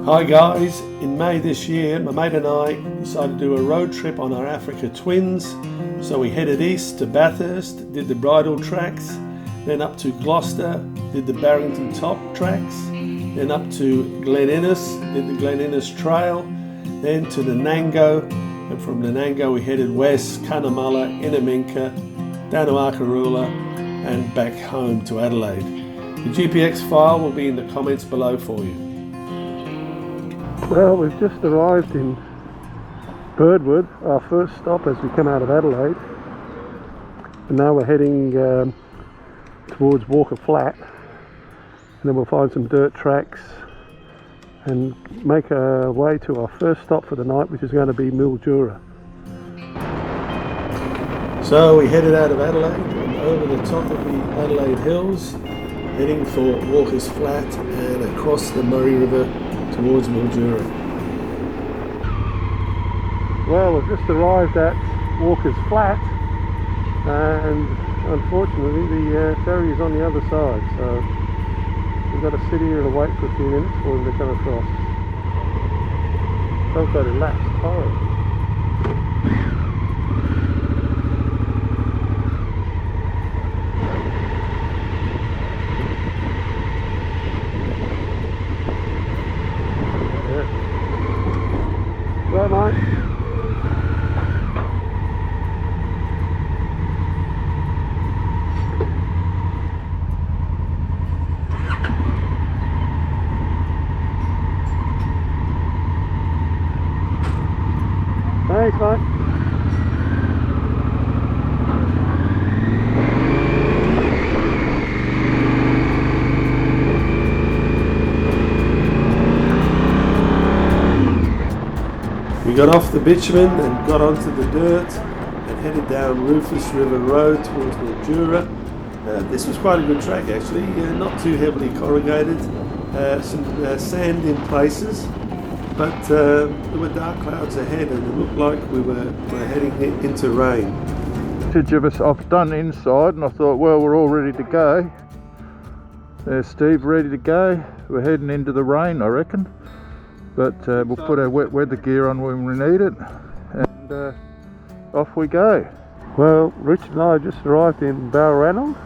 Hi guys, in May this year my mate and I decided to do a road trip on our Africa Twins. So we headed east to Bathurst, did the Bridle Tracks, then up to Gloucester, did the Barrington Top Tracks, then up to Glen Innes, did the Glen Innes Trail, then to the Nango, and from the Nango we headed west, Cunnamulla, Inaminka, down to Arkaroola and back home to Adelaide. The GPX file will be in the comments below for you. Well, we've just arrived in Birdwood, our first stop as we come out of Adelaide, and now we're heading towards Walker Flat, and then we'll find some dirt tracks and make our way to our first stop for the night, which is going to be Mildura. So we headed out of Adelaide and over the top of the Adelaide Hills, heading for Walker's Flat and across the Murray River towards Mildura. Well, we've just arrived at Walker's Flat, and unfortunately the ferry is on the other side, so we've got to sit here and wait for a few minutes for them to come across. Some kind of elapsed time. Right, mate. Thanks, mate. We got off the bitumen and got onto the dirt and headed down Rufus River Road towards Mildura. This was quite a good track actually, not too heavily corrugated, some sand in places, but there were dark clouds ahead and it looked like we were heading into rain. I've done inside and I thought, well, we're all ready to go. There's Steve ready to go. We're heading into the rain, I reckon. But we'll put our wet weather gear on when we need it, and off we go. Well, Richard and I just arrived in Balranald,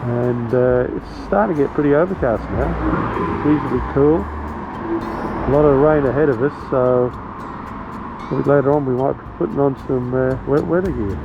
and it's starting to get pretty overcast now. Reasonably cool. A lot of rain ahead of us, so a bit later on we might be putting on some wet weather gear.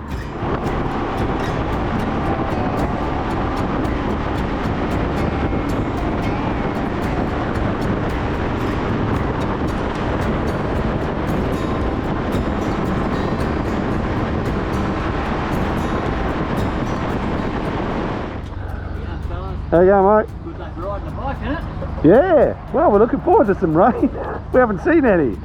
How you going, mate? Good day for riding a bike, isn't it? Yeah, well, we're looking forward to some rain. We haven't seen any.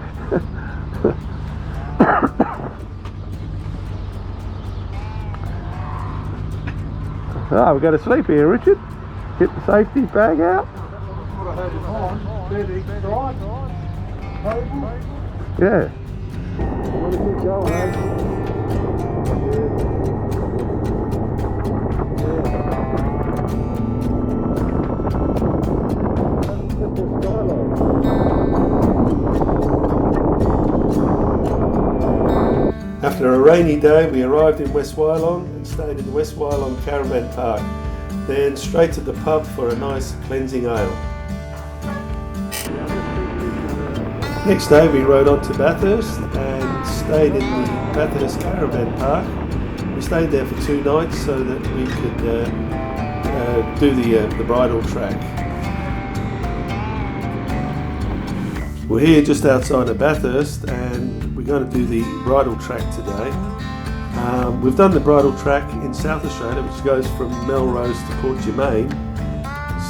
We've got to sleep here, Richard. Get the safety bag out. Yeah. Want to keep going, eh? After a rainy day, we arrived in West Wyalong and stayed in the West Wyalong Caravan Park, then straight to the pub for a nice cleansing ale. Next day we rode on to Bathurst and stayed in the Bathurst Caravan Park. We stayed there for 2 nights so that we could do the Bridle Track. We're here just outside of Bathurst and we're going to do the Bridle Track today. We've done the Bridle Track in South Australia, which goes from Melrose to Port Germain,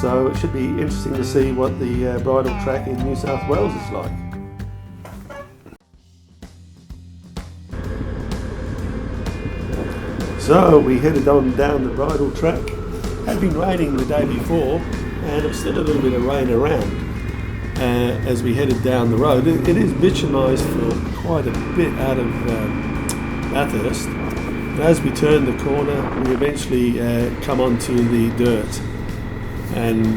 so it should be interesting to see what the Bridle Track in New South Wales is like. So we headed on down the Bridle Track. It had been raining the day before and there was still a little bit of rain around. As we headed down the road, it is bitumised for quite a bit out of Bathurst. As we turn the corner, we eventually come onto the dirt, and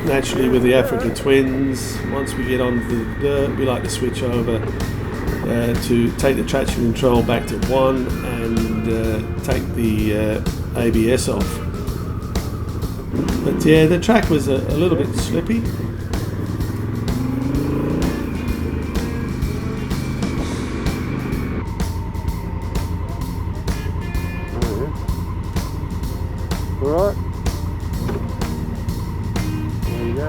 naturally with the Africa Twins, once we get onto the dirt, we like to switch over to take the traction control back to 1 and take the ABS off. But yeah, the track was a little bit slippy. Alright. There you go.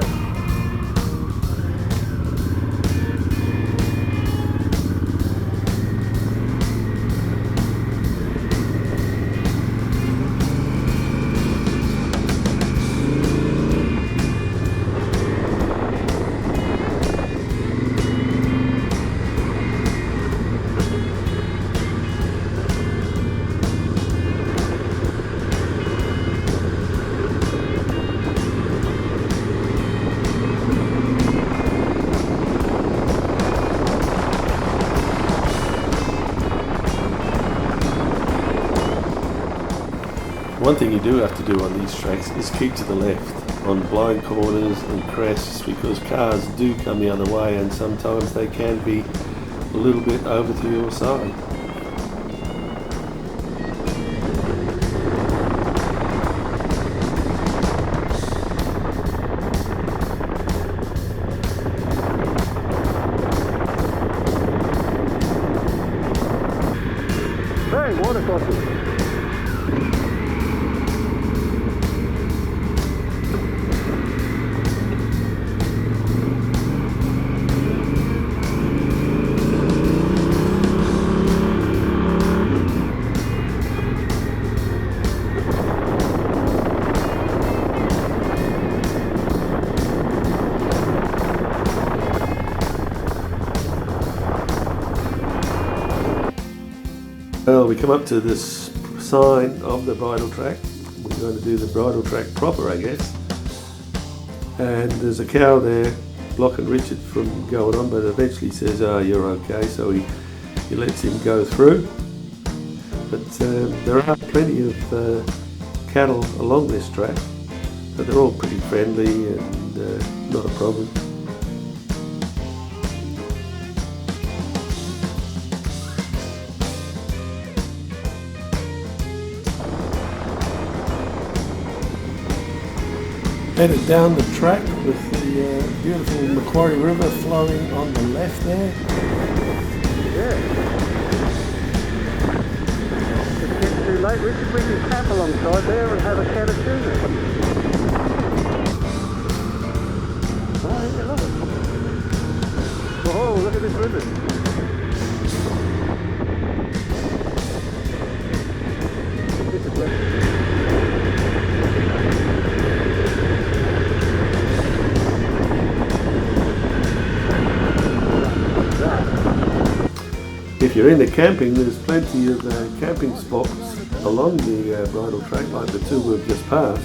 One thing you do have to do on these tracks is keep to the left on blind corners and crests, because cars do come the other way and sometimes they can be a little bit over to your side. Hey, water crossing. Well, we come up to this sign of the Bridle Track. We're going to do the Bridle Track proper, I guess. And there's a cow there blocking Richard from going on, but eventually says, "Oh, you're okay," so he lets him go through. But there are plenty of cattle along this track, but they're all pretty friendly and not a problem. Headed down the track with the beautiful Macquarie River flowing on the left there. Yeah. If it gets too late, we could bring your cap alongside there and have a can of tuna. Oh, yeah, look. Oh, look at this river. This is left. If you're into camping, there's plenty of camping spots along the Bridle Track, like the two we've just passed.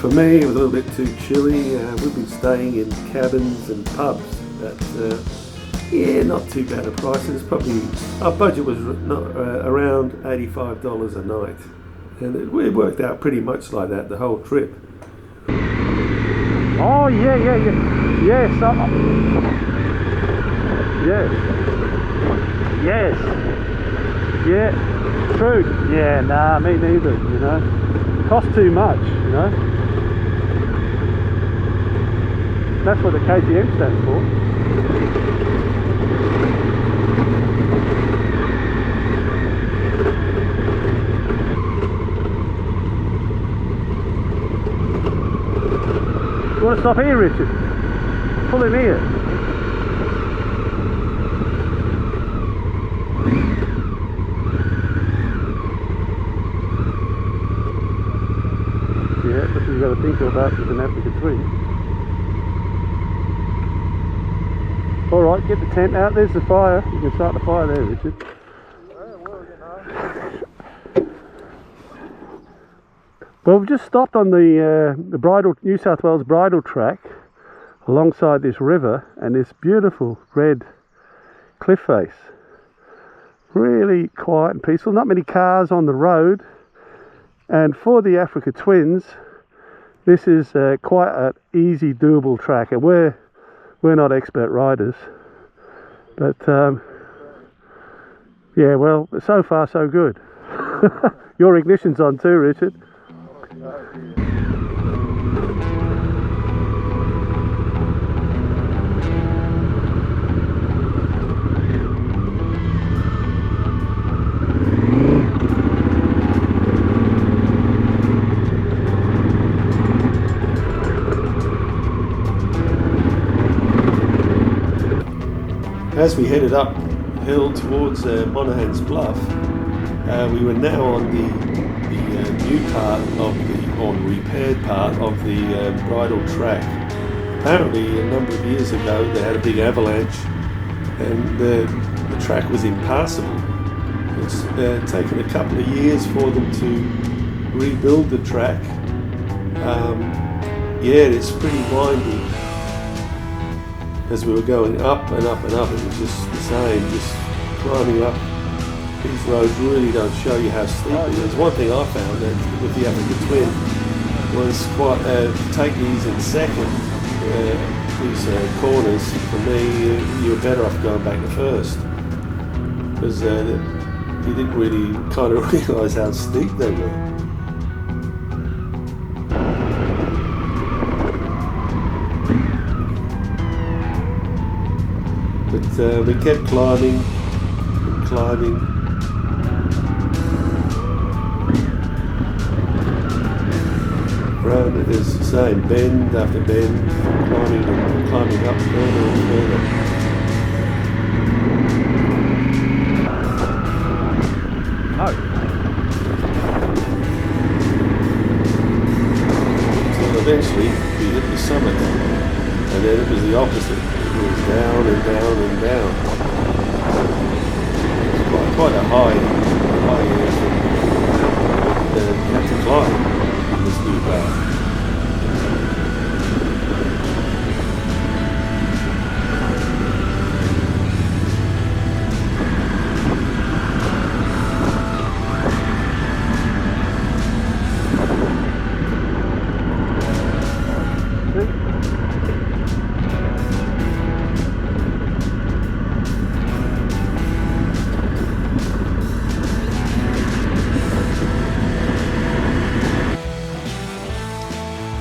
For me, it was a little bit too chilly. We've been staying in cabins and pubs at, yeah, not too bad a price. It's probably, our budget was around $85 a night. And it worked out pretty much like that the whole trip. Oh, yeah. Yes. Yes. Yes. Yeah. True. Yeah, nah, me neither, you know. Cost too much, you know. That's what the KTM stands for. You want to stop here, Richard? Pull him here. Yeah, that's what you've got to think about with an Africa Twin. Alright, get the tent out. There's the fire. You can start the fire there, Richard. Well, we've just stopped on the New South Wales Bridle Track alongside this river and this beautiful red cliff face. Really quiet and peaceful. Not many cars on the road. And for the Africa Twins, This is quite an easy, doable track, and we're not expert riders, but yeah, well, so far so good. Your ignition's on too, Richard. As we headed uphill towards Monaghan's Bluff, we were now on the new part of or repaired part of the Bridle Track. Apparently, a number of years ago, they had a big avalanche, and the track was impassable. It's taken a couple of years for them to rebuild the track. Yeah, it's pretty windy. As we were going up and up and up, it was just the same, just climbing up. These roads really don't show you how steep it is. One thing I found that with the Africa Twin was quite, take these in second, these corners, for me, you were better off going back to first. Because you didn't really kind of realise how steep they were. But we kept climbing and climbing. Around it is the same, bend after bend, climbing and climbing up further and further. Until eventually we hit the summit, and then it was the opposite. It was down and down and down. It's quite a high area you have to climb in this new path.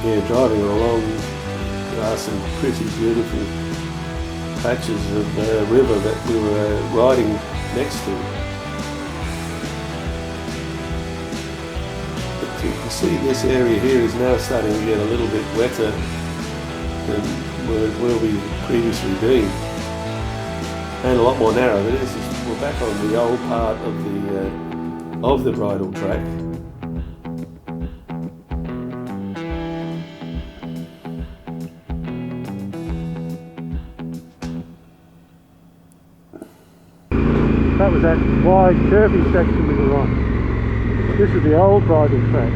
Yeah, driving along, there are some pretty beautiful patches of river that we were riding next to. But you can see this area here is now starting to get a little bit wetter than where we've previously been, and a lot more narrow. We're back on the old part of the Bridle Track. That was that wide, curvy section we were on. This is the old Bridle Track.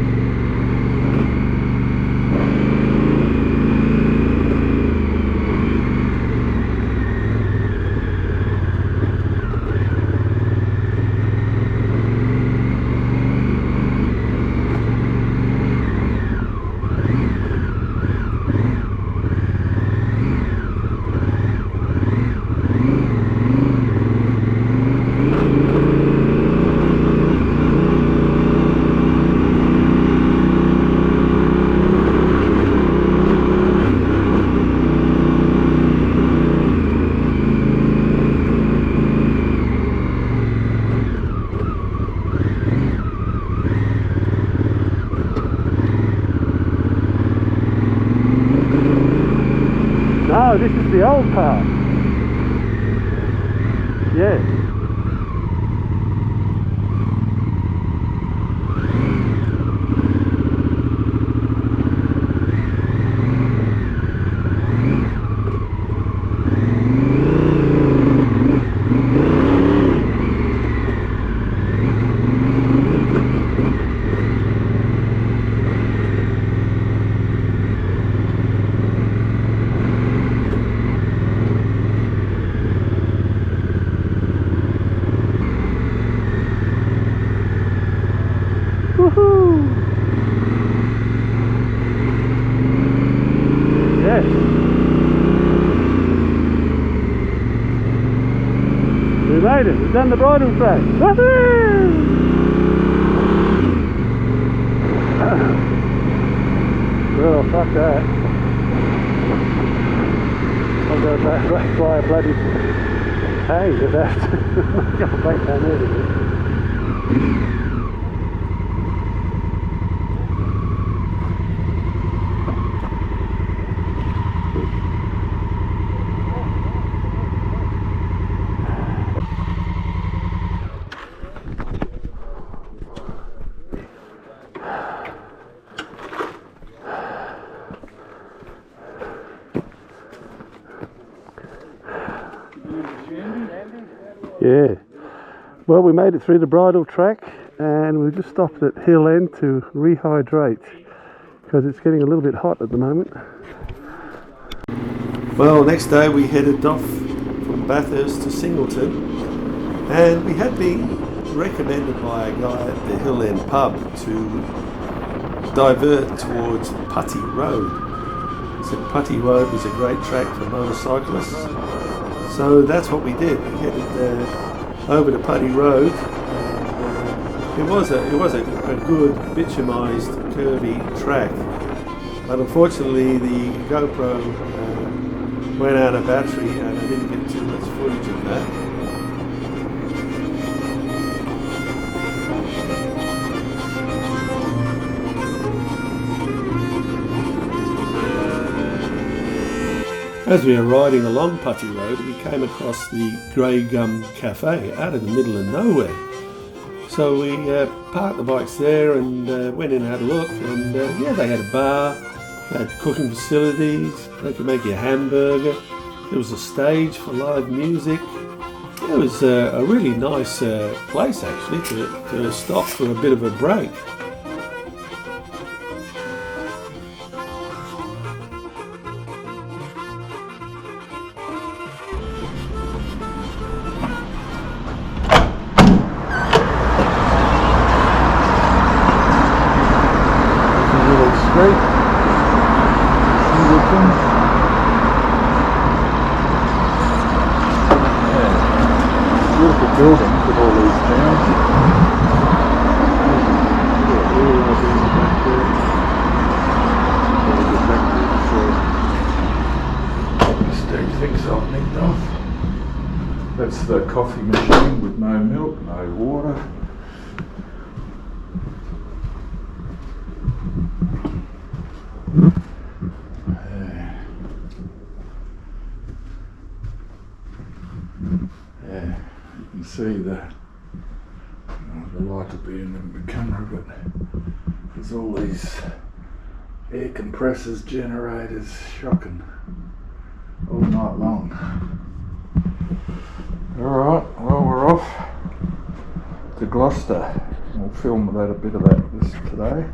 No, this is the old part. Yes. made it. We've done the bridle track. Woohoo! Well, fuck that. I'll go back by a bloody hay with that. I'll go back down there with it. Yeah, well, we made it through the Bridle Track and we just stopped at Hill End to rehydrate because it's getting a little bit hot at the moment. Well, next day we headed off from Bathurst to Singleton, and we had been recommended by a guy at the Hill End pub to divert towards Putty Road. He said Putty Road was a great track for motorcyclists. So that's what we did. We headed over to Putty Road. It was a good bitumised, curvy track, but unfortunately the GoPro went out of battery and I didn't get too much footage of that. As we were riding along Putty Road, we came across the Grey Gum Cafe out in the middle of nowhere. So we parked the bikes there and went in and had a look, and yeah, they had a bar, they had cooking facilities, they could make you a hamburger, there was a stage for live music. It was a really nice place actually to stop for a bit of a break. Buildings with all these towns. Steve thinks I've nicked off. That's the coffee machine with no milk, no water. Yeah, you can see the light will be in the camera, but there's all these air compressors, generators, shocking all night long. Alright, well, we're off to Gloucester. We'll film a bit of that today.